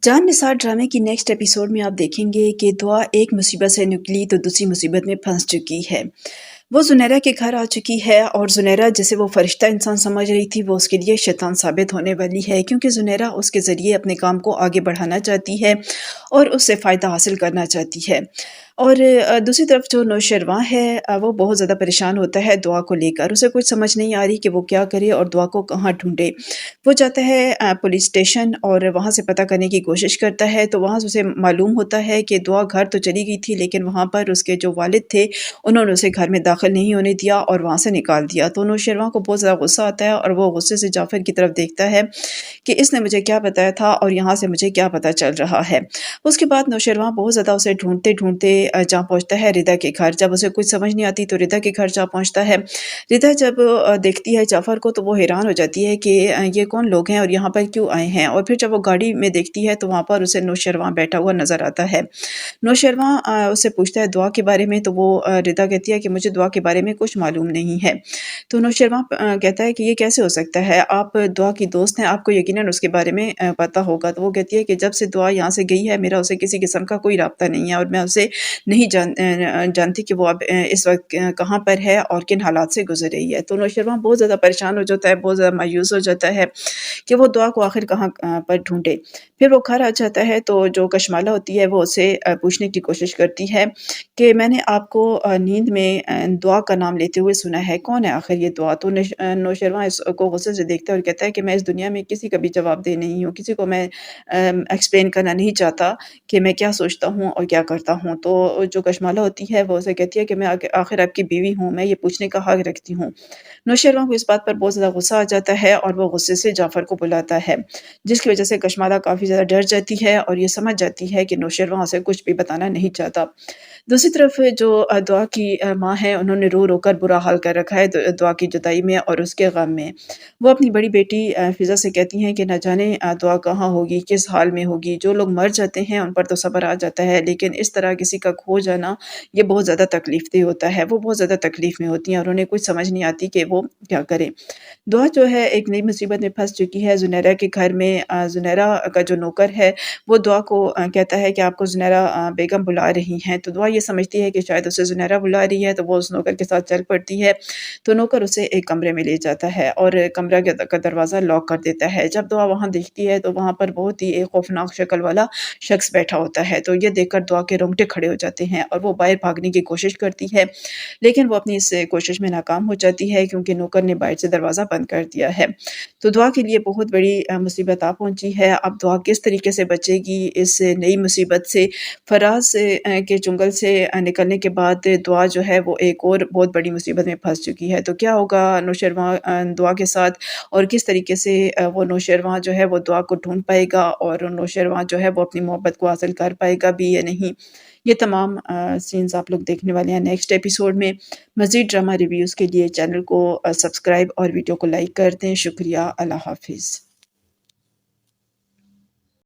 जान निसार ड्रामे की नेक्स्ट एपिसोड में आप देखेंगे कि दुआ एक मुसीबत से निकली तो दूसरी मुसीबत में फंस चुकी है। वो ज़ुनैरा के घर आ चुकी है और ज़ुनैरा जिसे वो फ़रिश्ता इंसान समझ रही थी वो उसके लिए शैतान साबित होने वाली है, क्योंकि ज़ुनैरा उसके ज़रिए अपने काम को आगे बढ़ाना चाहती है और उससे फ़ायदा हासिल करना चाहती है। और दूसरी तरफ जो नौशरवां है, वो बहुत ज़्यादा परेशान होता है दुआ को लेकर। उसे कुछ समझ नहीं आ रही कि वो क्या करे और दुआ को कहाँ ढूँढे। वो जाता है पुलिस स्टेशन और वहाँ से पता करने की कोशिश करता है, तो वहाँ से उसे मालूम होता है कि दुआ घर तो चली गई थी, लेकिन वहाँ पर उसके जो वालिद थे उन्होंने उसे घर में दाखिल नहीं होने दिया और वहाँ से निकाल दिया। तो नौशरवां को बहुत ज़्यादा गुस्सा आता है और वो गुस्से से जाफ़र की तरफ देखता है कि इसने मुझे क्या बताया था और यहाँ से मुझे क्या पता चल रहा है। उसके बाद नौशरवां बहुत ज़्यादा उसे ढूँढते-ढूँढते जा पहुँचता है रिदा के घर। जब उसे कुछ समझ नहीं आती तो रिदा के घर जा पहुँचता है। रिदा जब देखती है जाफ़र को तो वो हैरान हो जाती है कि ये कौन लोग हैं और यहाँ पर क्यों आए हैं? और फिर जब वो गाड़ी में देखती है तो वहाँ पर उसे नौशरवां बैठा हुआ नज़र आता है। नौशरवां उससे पूछता है दुआ के बारे में, तो वो रिदा कहती है कि मुझे दुआ के बारे में कुछ मालूम नहीं है। तो नौशरवां कहता है कि ये कैसे हो सकता है? आप दुआ की दोस्त हैं, आपको यकीनन उसके बारे में पता होगा। तो वो कहती है कि जब से दुआ यहाँ से गई है मेरा उससे किसी किस्म का कोई राब्ता नहीं है और मैं उसे नहीं जानती कि वो अब इस वक़्त कहाँ पर है और किन हालात से गुज़र रही है। तो नौशरवां बहुत ज़्यादा परेशान हो जाता है, बहुत ज़्यादा मायूस हो जाता है कि वो दुआ को आखिर कहाँ पर ढूँढे। फिर वो घर आ जाता है तो जो कशमाला होती है वो उसे पूछने की कोशिश करती है कि मैंने आपको नींद में दुआ का नाम लेते हुए सुना है, कौन है आखिर ये दुआ? तो नौशरवां इसको गुस्से से देखता है और कहता है कि मैं इस दुनिया में किसी का भी जवाबदेह नहीं हूँ, किसी को मैं एक्सप्लेन करना नहीं चाहता कि मैं क्या सोचता हूँ और क्या करता हूँ। तो जो कशमाला होती है वो उसे कहती है कि मैं आखिर आपकी बीवी हूँ, मैं ये पूछने का हक रखती हूँ। नौशरवां को इस बात पर बहुत ज़्यादा गुस्सा आ जाता है और वो गुस्से से जाफ़र को बुलाता है, जिसकी वज़ह से कशमाला काफ़ी ज़्यादा डर जाती है और ये समझ जाती है कि नौशरवां उसे कुछ भी बताना नहीं चाहता। दूसरी तरफ जो दुआ की माँ है उन्होंने रो-रो कर बुरा हाल कर रखा है दुआ की जुदाई में और उसके गम में। वो अपनी बड़ी बेटी फ़िज़ा से कहती हैं कि न जाने दुआ कहाँ होगी, किस हाल में होगी। जो लोग मर जाते हैं उन पर तो सब्र आ जाता है, लेकिन इस तरह किसी का खो जाना ये बहुत ज़्यादा तकलीफ़देह होता है। वो बहुत ज़्यादा तकलीफ़ में होती हैं और उन्हें कुछ समझ नहीं आती कि वो क्या करें। दुआ जो है एक नई मुसीबत में फँस चुकी है। ज़ुनैरा के घर में ज़ुनैरा का जो नौकर है वो दुआ को कहता है कि आपको ज़ुनैरा बेगम बुला रही हैं। तो दुआ ये समझती है कि शायद उसे ज़ुनैरा बुला रही है, तो वो उस नौकर के साथ चल पड़ती है। तो नौकर उसे एक कमरे में ले जाता है और कमरा का दरवाज़ा लॉक कर देता है। जब दुआ वहाँ देखती है तो वहाँ पर बहुत ही एक खौफ़नाक शक्ल वाला शख़्स बैठा होता है। तो ये देखकर दुआ के रोंगटे खड़े हो जाते हैं और वो बाहर भागने की कोशिश करती है, लेकिन वो अपनी इस कोशिश में नाकाम हो जाती है क्योंकि नौकर ने बाहर से दरवाज़ा बंद कर दिया है। तो दुआ के लिए बहुत बड़ी मुसीबत आ पहुँची है। अब दुआ किस तरीके से बचेगी इस नई मुसीबत से? फराज़ के चुंगल से निकलने के बाद दुआ जो है वो एक और बहुत बड़ी मुसीबत में फँस चुकी है। तो क्या होगा नौशरवां दुआ के साथ और किस तरीके से वो नौशरवां जो है वो दुआ को ढूँढ पाएगा और नौशरवां जो है वो अपनी मोहब्बत को हासिल कर पाएगा भी या नहीं? ये तमाम सीन्स आप लोग देखने वाले हैं नेक्स्ट एपिसोड में। मज़ीद ड्रामा रिव्यूज़ के लिए चैनल को सब्सक्राइब और वीडियो को लाइक कर दें। शुक्रिया। अल्लाह हाफ़िज़।